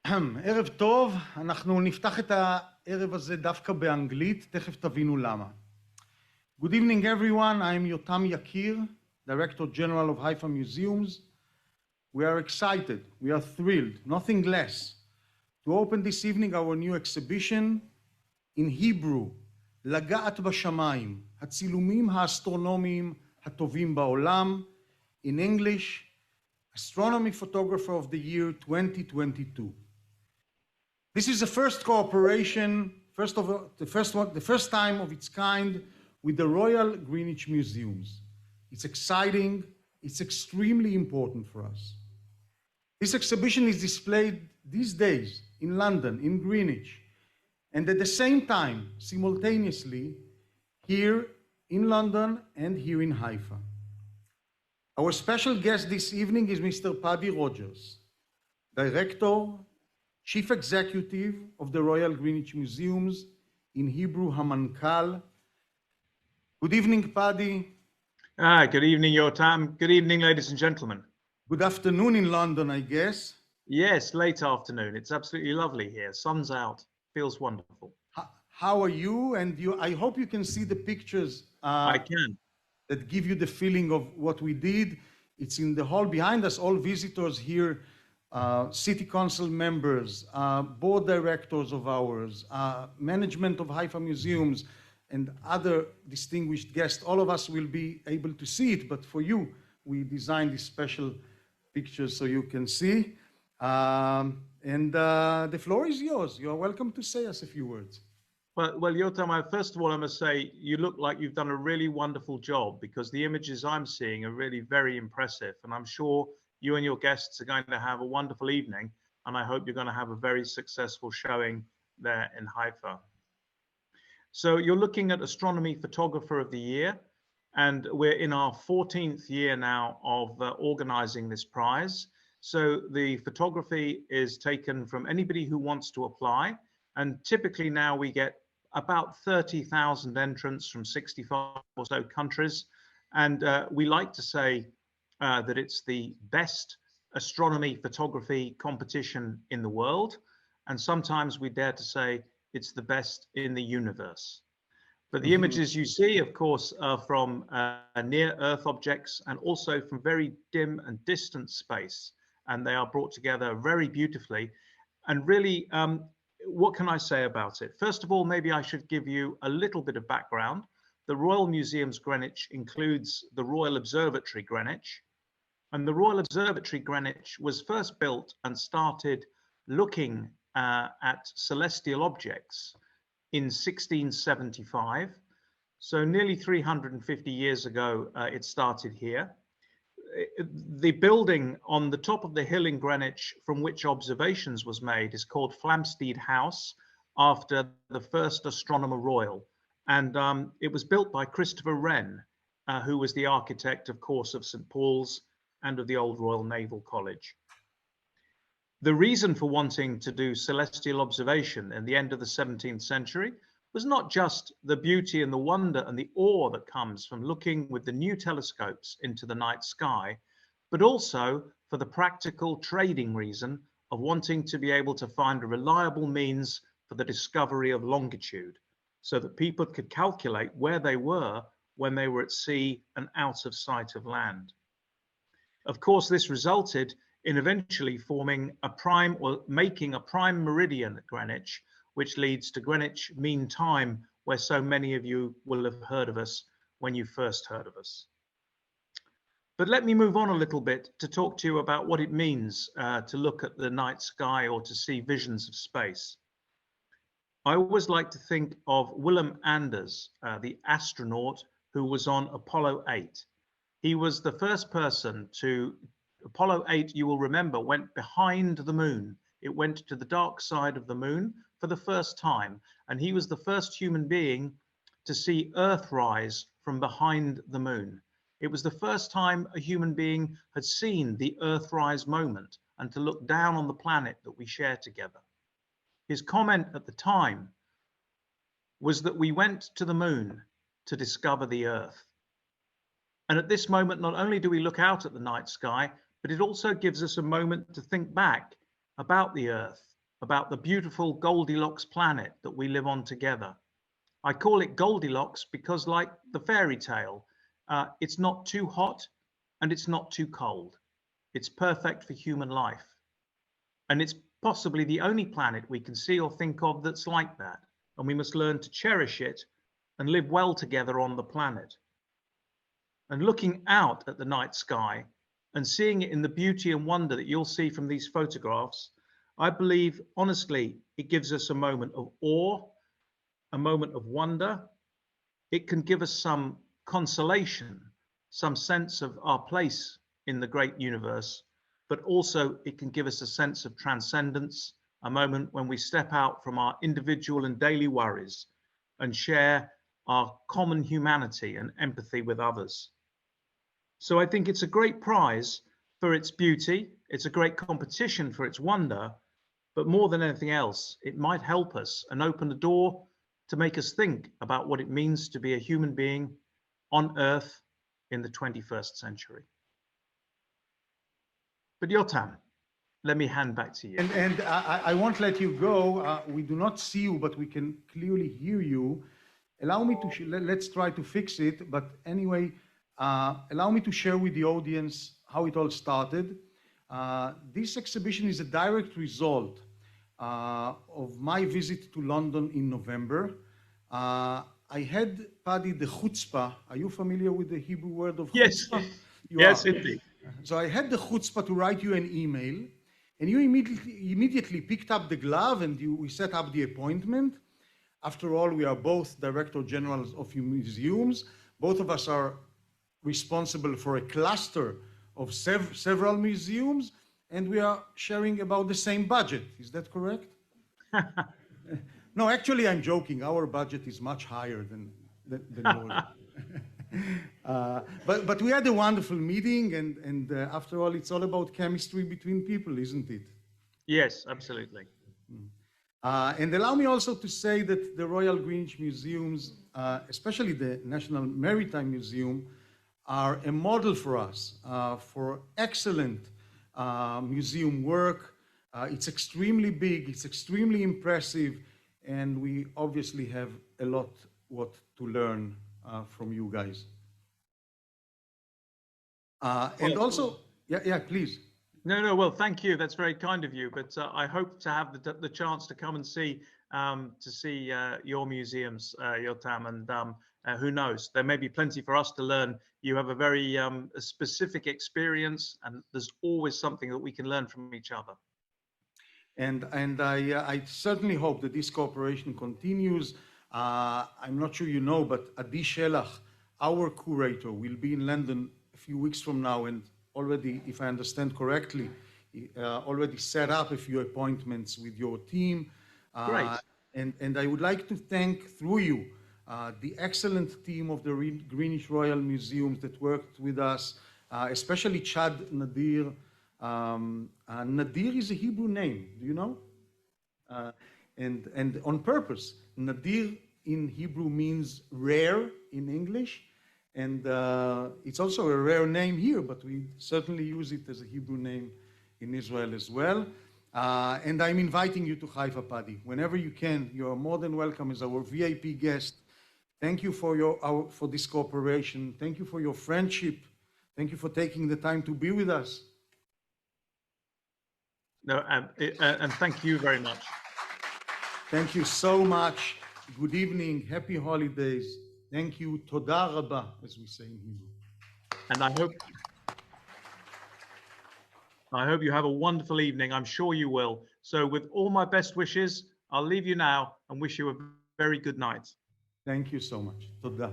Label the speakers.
Speaker 1: ערב טוב, אנחנו נפתח את הערב הזה דווקא באנגלית, תכף תבינו למה. Good evening everyone, I am Yotam Yakir, Director General of Haifa Museums. We are excited, we are thrilled, nothing less, to open this evening our new exhibition in Hebrew, לגעת בשמיים, הצילומים האסטרונומיים הטובים בעולם, in English, Astronomy Photographer of the Year 2022. This is the first cooperation, the first time of its kind with the Royal Greenwich Museums. It's exciting, it's extremely important for us. This exhibition is displayed these days in London, in Greenwich, and at the same time, simultaneously, here in London and here in Haifa. Our special guest this evening is Mr. Paddy Rogers, Director, Chief Executive of the Royal Greenwich Museums, in Hebrew, Hamankal. Good evening, Paddy.
Speaker 2: Good evening, Yotam. Good evening, ladies and gentlemen.
Speaker 1: Good afternoon in London, I guess.
Speaker 2: Yes, late afternoon. It's absolutely lovely here. Sun's out. Feels wonderful.
Speaker 1: How are you? And I hope you can see the pictures.
Speaker 2: I can.
Speaker 1: That give you the feeling of what we did. It's in the hall behind us, all visitors here, city council members, board directors of ours, management of Haifa Museums, and other distinguished guests. All of us will be able to see it, but for you, we designed these special pictures so you can see. The floor is yours. You are welcome to say us a few words.
Speaker 2: Well, Yotam, first of all, I must say you look like you've done a really wonderful job, because the images I'm seeing are really very impressive. And I'm sure you and your guests are going to have a wonderful evening. And I hope you're going to have a very successful showing there in Haifa. So you're looking at Astronomy Photographer of the Year. And we're in our 14th year now of organizing this prize. So the photography is taken from anybody who wants to apply. And typically now we get about 30,000 entrants from 65 or so countries. And we like to say that it's the best astronomy photography competition in the world. And sometimes we dare to say it's the best in the universe. But the images you see, of course, are from near Earth objects and also from very dim and distant space. And they are brought together very beautifully. And really, what can I say about it? First of all, maybe I should give you a little bit of background. The Royal Museums Greenwich includes the Royal Observatory Greenwich. And the Royal Observatory Greenwich was first built and started looking at celestial objects in 1675. So nearly 350 years ago, it started here. The building on the top of the hill in Greenwich from which observations was made is called Flamsteed House, after the first astronomer royal. And it was built by Christopher Wren, who was the architect, of course, of St. Paul's and of the Old Royal Naval College. The reason for wanting to do celestial observation in the end of the 17th century was not just the beauty and the wonder and the awe that comes from looking with the new telescopes into the night sky, but also for the practical trading reason of wanting to be able to find a reliable means for the discovery of longitude, so that people could calculate where they were when they were at sea and out of sight of land. Of course, this resulted in eventually forming a prime, or making a prime meridian at Greenwich, which leads to Greenwich Mean Time, where so many of you will have heard of us when you first heard of us. But let me move on a little bit to talk to you about what it means to look at the night sky or to see visions of space. I always like to think of Willem Anders, the astronaut who was on Apollo 8. He was the first person to, Apollo 8, you will remember, went behind the moon. It went to the dark side of the moon for the first time. And he was the first human being to see Earth rise from behind the moon. It was the first time a human being had seen the Earthrise moment and to look down on the planet that we share together. His comment at the time was that we went to the moon to discover the Earth. And at this moment, not only do we look out at the night sky, but it also gives us a moment to think back about the Earth about the beautiful Goldilocks planet that we live on together. I call it Goldilocks because, like the fairy tale, it's not too hot and it's not too cold. It's perfect for human life. And it's possibly the only planet we can see or think of that's like that. And we must learn to cherish it and live well together on the planet. And looking out at the night sky and seeing it in the beauty and wonder that you'll see from these photographs, I believe, honestly, it gives us a moment of awe, a moment of wonder. It can give us some consolation, some sense of our place in the great universe, but also it can give us a sense of transcendence, a moment when we step out from our individual and daily worries and share our common humanity and empathy with others. So I think it's a great prize for its beauty. It's a great competition for its wonder, but more than anything else, it might help us and open the door to make us think about what it means to be a human being on Earth in the 21st century. But Yotam, let me hand back to you.
Speaker 1: And I won't let you go. We do not see you, but we can clearly hear you. Allow me to, let's try to fix it. But anyway, allow me to share with the audience how it all started. This exhibition is a direct result of my visit to London in November. I had, Paddy, the chutzpah. Are you familiar with the Hebrew word of chutzpah?
Speaker 2: Yes,
Speaker 1: You
Speaker 2: yes,
Speaker 1: are.
Speaker 2: indeed.
Speaker 1: So I had the chutzpah to write you an email, and you immediately picked up the glove and we set up the appointment. After all, we are both Director Generals of museums. Both of us are responsible for a cluster of several museums, and we are sharing about the same budget. Is that correct? No, actually, I'm joking. Our budget is much higher than yours. But we had a wonderful meeting, and after all, it's all about chemistry between people, isn't it?
Speaker 2: Yes, absolutely.
Speaker 1: And allow me also to say that the Royal Greenwich Museums, especially the National Maritime Museum, are a model for us for excellent museum work. It's extremely big, it's extremely impressive, and we obviously have a lot what to learn from you guys. And also, yeah, please.
Speaker 2: No, well, thank you. That's very kind of you. But I hope to have the chance to come and see your museums, Yotam, and who knows, there may be plenty for us to learn. You have a very specific experience, and there's always something that we can learn from each other.
Speaker 1: And I certainly hope that this cooperation continues. I'm not sure you know, but Adi Shelach, our curator, will be in London a few weeks from now, and already, if I understand correctly, already set up a few appointments with your team.
Speaker 2: Great.
Speaker 1: And I would like to thank, through you, the excellent team of the Greenwich Royal Museums that worked with us, especially Chad Nadir. Nadir is a Hebrew name, do you know? And on purpose. Nadir in Hebrew means rare in English, and it's also a rare name here, but we certainly use it as a Hebrew name in Israel as well. And I'm inviting you to Haifa, Paddy. Whenever you can, you are more than welcome as our VIP guest. Thank you for this cooperation. Thank you for your friendship. Thank you for taking the time to be with us.
Speaker 2: No, and thank you very much.
Speaker 1: Thank you so much. Good evening. Happy holidays. Thank you. Toda rabba, as we say in Hebrew.
Speaker 2: And I hope you have a wonderful evening. I'm sure you will. So with all my best wishes, I'll leave you now and wish you a very good night.
Speaker 1: Thank you so much. Toda.